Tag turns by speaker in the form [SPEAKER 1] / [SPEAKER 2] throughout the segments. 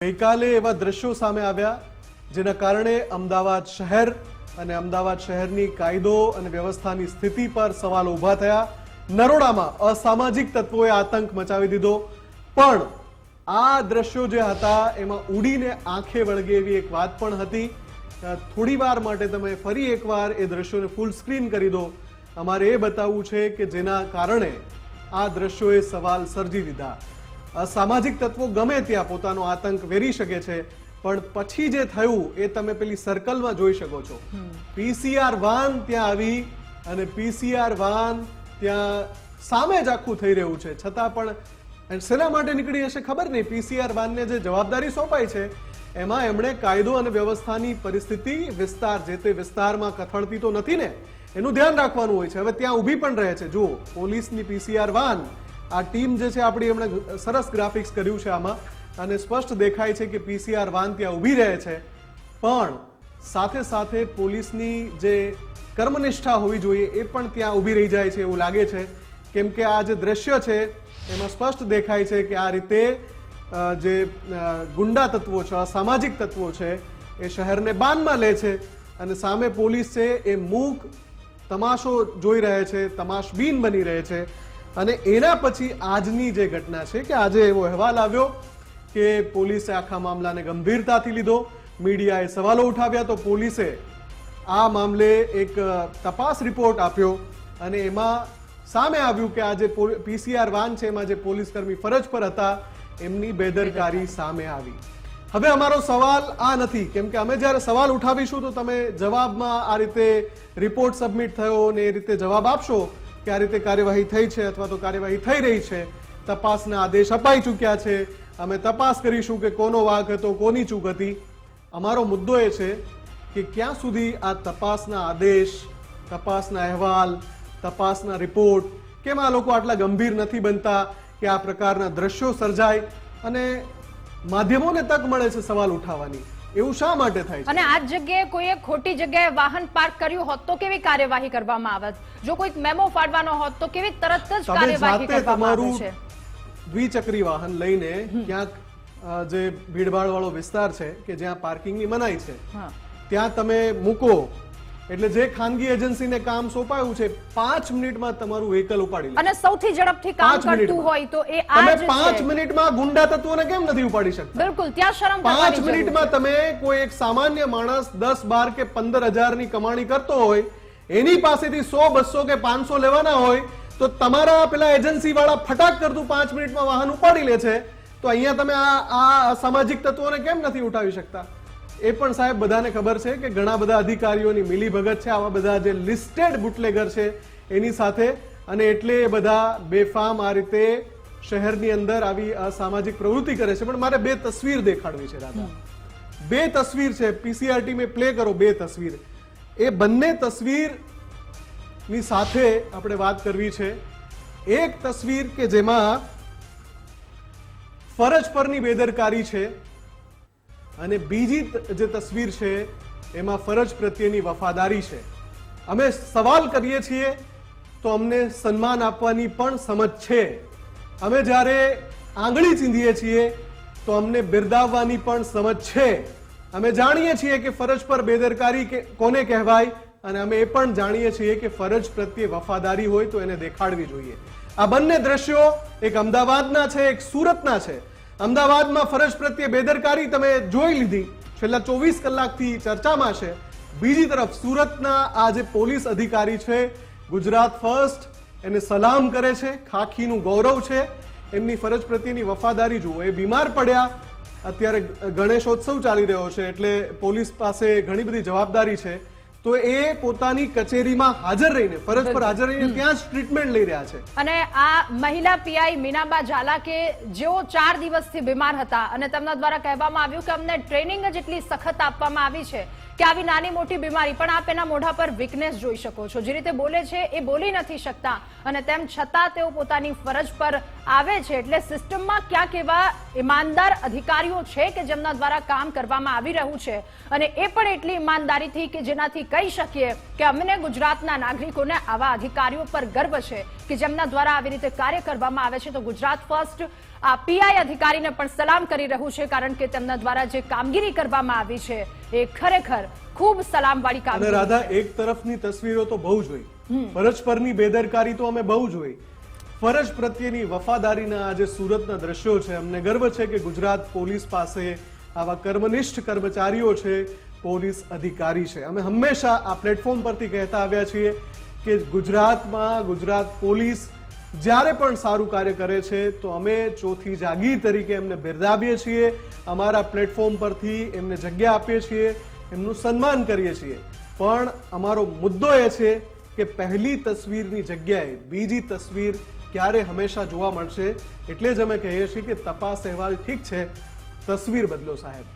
[SPEAKER 1] ગઈકાલે એવા દ્રશ્યો સામે આવ્યા જેના કારણે અમદાવાદ શહેર અને અમદાવાદ શહેરની કાયદો અને વ્યવસ્થાની સ્થિતિ પર સવાલ ઊભા થયા। નરોડામાં અસામાજિક તત્વોએ આતંક મચાવી દીધો, પણ આ દ્રશ્યો જે હતા એમાં ઉડીને આંખે વળગે એવી એક વાત પણ હતી। થોડી વાર માટે તમે ફરી એકવાર એ દ્રશ્યોને ફૂલ સ્ક્રીન કરી દો। અમારે એ બતાવવું છે કે જેના કારણે આ દ્રશ્યોએ સવાલ સર્જી દીધા। અસામાજિક તત્વો ગમે ત્યાં પોતાનો આતંક વેરી શકે છે, પણ પછી જે થયું એ તમે પેલી સર્કલમાં જોઈ શકો છો। પીસીઆર વાન ત્યાં આવી અને પીસીઆર વાન ત્યાં સામે જ આખું થઈ રહ્યું છે, છતાં પણ શેના માટે નીકળી હશે ખબર નહીં। પીસીઆર વાનને જે જવાબદારી સોંપાઈ છે એમાં એમણે કાયદો અને વ્યવસ્થાની પરિસ્થિતિ વિસ્તાર જે તે વિસ્તારમાં કથળતી તો નથી ને, એનું ધ્યાન રાખવાનું હોય છે। હવે ત્યાં ઊભી પણ રહે છે, જુઓ પોલીસની પીસીઆર વાન, આ ટીમ જે છે આપણી એમણે સરસ ગ્રાફિક્સ કર્યું છે આમાં, અને સ્પષ્ટ દેખાય છે કે પીસીઆર વાન ત્યાં ઊભી રહે છે, પણ સાથે સાથે પોલીસની જે કર્મનિષ્ઠા હોવી જોઈએ એ પણ ત્યાં ઊભી રહી જાય છે એવું લાગે છે। કેમ કે આ જે દ્રશ્ય છે એમાં સ્પષ્ટ દેખાય છે કે આ રીતે જે ગુંડા તત્વો છે, અસામાજિક તત્વો છે, એ શહેરને બાનમાં લે છે અને સામે પોલીસ છે એ મૂક તમાશો જોઈ રહે છે, તમાશબીન બની રહે છે। અને એના પછી આજની જે ઘટના છે કે આજે એવો અહેવાલ આવ્યો કે પોલીસે આખા મામલાને ગંભીરતાથી લીધો, મીડિયાએ સવાલો ઉઠાવ્યા, તો પોલીસે આ મામલે એક તપાસ રિપોર્ટ આપ્યો અને એમાં સામે આવ્યું કે આ જે પીસીઆર વાન છે એમાં જે પોલીસ કર્મી ફરજ પર હતા એમની બેદરકારી સામે આવી। હવે અમારો સવાલ આ નથી, કેમ કે અમે જ્યારે સવાલ ઉઠાવીશું તો તમે જવાબમાં આ રીતે રિપોર્ટ સબમિટ થયો અને એ રીતે જવાબ આપશો કે આ રીતે કાર્યવાહી થઈ છે અથવા તો કાર્યવાહી થઈ રહી છે, તપાસના આદેશ અપાઈ ચૂક્યા છે, અમે તપાસ કરીશું કે કોનો વાંક હતો, કોની ચૂક હતી। અમારો મુદ્દો એ છે કે ક્યાં સુધી આ તપાસના આદેશ, તપાસના અહેવાલ, તપાસના રિપોર્ટ, કેમ આ લોકો આટલા ગંભીર નથી બનતા કે આ પ્રકારના દ્રશ્યો સર્જાય અને માધ્યમોને તક મળે છે સવાલ ઉઠાવવાની, એવું શા માટે થાય છે?
[SPEAKER 2] અને આ જગ્યાએ કોઈએ ખોટી જગ્યાએ વાહન પાર્ક કર્યું હોત તો કેવી કાર્યવાહી કરવામાં આવત? જો કોઈક મેમો ફાડવાનો હોત તો કેવી તરત જ કાર્યવાહી કરવામાં આવે છે?
[SPEAKER 1] દ્વિચક્રી વાહન લઈને ક્યાંક જે ભીડભાડ વાળો વિસ્તાર છે કે જ્યાં પાર્કિંગની મનાઈ છે ત્યાં તમે મૂકો એટલે જે ખાનગી એજન્સીને કામ સોંપાયું છે 5 મિનિટમાં તમારું વ્હીકલ ઉપાડી લે,
[SPEAKER 2] અને સૌથી ઝડપથી કામ કરતું હોય તો એ આ જ છે।
[SPEAKER 1] 5 મિનિટમાં ગુંડા તત્વોને કેમ નથી ઉપાડી શકતા?
[SPEAKER 2] બિલકુલ, ત્યાં શરમ
[SPEAKER 1] 5 મિનિટમાં તમે કોઈ એક સામાન્ય માણસ 10, 12 કે 15,000 ની કમાણી કરતો હોય, એની પાસેથી 100, 200 કે 500 લેવાના હોય, તો તમારા પેલા એજન્સી વાળા ફટાક કરતું 5 મિનિટમાં વાહન ઉપાડી લે છે, તો અહીંયા તમે આ સામાજિક તત્વોને કેમ નથી ઉઠાવી શકતા? એ પણ સાહેબ બધાને ખબર છે કે ઘણા બધા અધિકારીઓની મિલીભગત છે આવા બધા જે લિસ્ટેડ બુટલેગર છે એની સાથે, અને એટલે એ બધા બેફામ આ રીતે શહેરની અંદર આવી અસામાજિક પ્રવૃત્તિ કરે છે। પણ મારે 2 તસવીર દેખાડવી છે દાદા, 2 તસવીર છે, પીસીઆર ટીમે પ્લે કરો 2 તસવીર। એ બંને તસવીરની સાથે આપણે વાત કરવી છે। એક તસવીર કે જેમાં ફરજ પરની બેદરકારી છે અને બીજી જે તસવીર છે એમાં ફરજ પ્રત્યેની વફાદારી છે। અમે સવાલ કરીએ છીએ તો અમને સન્માન આપવાની પણ સમજ છે, અમે જ્યારે આંગળી ચીંધીએ છીએ તો અમને બિરદાવવાની પણ સમજ છે। અમે જાણીએ છીએ કે ફરજ પર બેદરકારી કોને કહેવાય, અને અમે એ પણ જાણીએ છીએ કે ફરજ પ્રત્યે વફાદારી હોય તો એને દેખાડવી જોઈએ। આ બંને દ્રશ્યો એક અમદાવાદના છે, એક સુરતના છે। અમદાવાદમાં ફરજ પ્રત્યે બેદરકારી તમે જોઈ લીધી, છેલ્લા 24 કલાકથી ચર્ચામાં છે। બીજી તરફ સુરતના આ જે પોલીસ અધિકારી છે, ગુજરાત ફર્સ્ટ, એને સલામ કરે છે, ખાખીનું ગૌરવ છે, એમની ફરજ પ્રત્યેની વફાદારી જુઓ। એ બીમાર પડ્યા, અત્યારે ગણેશોત્સવ ચાલી રહ્યો છે એટલે પોલીસ પાસે ઘણી બધી જવાબદારી છે, તો એ પોતાની કચેરીમાં હાજર રહીને, ફરજ પર હાજર રહીને ત્યાં જ ટ્રીટમેન્ટ લઈ રહ્યા છે।
[SPEAKER 2] અને આ મહિલા પીઆઈ મીનાબા ઝાલા કે જેઓ 4 દિવસથી બીમાર હતા અને તેમના દ્વારા કહેવામાં આવ્યું કે અમને ટ્રેનિંગ જ એટલી સખત આપવામાં આવી છે કે આવી નાની મોટી બીમારી પણ આપ એના મોઢા પર વીકનેસ જોઈ શકો છો, જે રીતે બોલે છે એ બોલી નથી શકતા અને તેમ છતાં તેઓ પોતાની ફરજ પર આવે છે। એટલે સિસ્ટમમાં ક્યાંક એવા ઈમાનદાર અધિકારીઓ છે કે જેમના દ્વારા કામ કરવામાં આવી રહ્યું છે, અને એ પણ એટલી ઈમાનદારીથી કે જેનાથી કહી શકીએ કે અમને ગુજરાતના નાગરિકોને આવા અધિકારીઓ પર ગર્વ છે કે જેમના દ્વારા આવી રીતે કાર્ય કરવામાં આવે છે। તો ગુજરાત ફર્સ્ટ આ પીઆઈ અધિકારીને પણ સલામ કરી રહ્યું છે, કારણ કે તેમના દ્વારા જે કામગીરી કરવામાં આવી છે એ ખરેખર ખૂબ સલામવાળી
[SPEAKER 1] અને
[SPEAKER 2] કામગીરી.
[SPEAKER 1] રાધા, એક તરફની તસવીરો તો બહુ જોઈ, ફરજ પરની બેદરકારી તો અમે બહુ જોઈ, ફરજ પ્રત્યેની વફાદારીના આજે સુરતના દ્રશ્યો છે. અમને ગર્વ છે કે ગુજરાત પોલીસ પાસે આવા કર્મનિષ્ઠ કર્મચારીઓ છે, પોલીસ અધિકારી છે. અમે હંમેશા આ પ્લેટફોર્મ પરથી કહેતા આવ્યા છીએ કે ગુજરાતમાં ગુજરાત પોલીસ જ્યારે પણ સારું કાર્ય કરે છે તો અમે ચોથી જાગીર તરીકે એમને બિરદાવીએ છીએ, અમારા પ્લેટફોર્મ પરથી એમને જગ્યા આપીએ છીએ, એમનું સન્માન કરીએ છીએ. પણ અમારો મુદ્દો એ છે કે પહેલી તસવીરની જગ્યાએ બીજી તસવીર ક્યારે હંમેશા જોવા મળશે. એટલે જ અમે કહીએ છીએ કે તપાસ અહેવાલ ઠીક છે, તસવીર બદલો સાહેબ.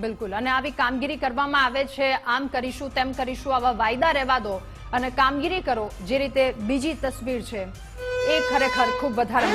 [SPEAKER 2] બિલકુલ. અને આવી કામગીરી કરવામાં આવે છે, આમ કરીશું તેમ કરીશું, આવા વાયદા રહેવા દો અને કામગીરી કરો. જે રીતે બીજી તસવીર છે એ ખરેખર ખૂબ વધારે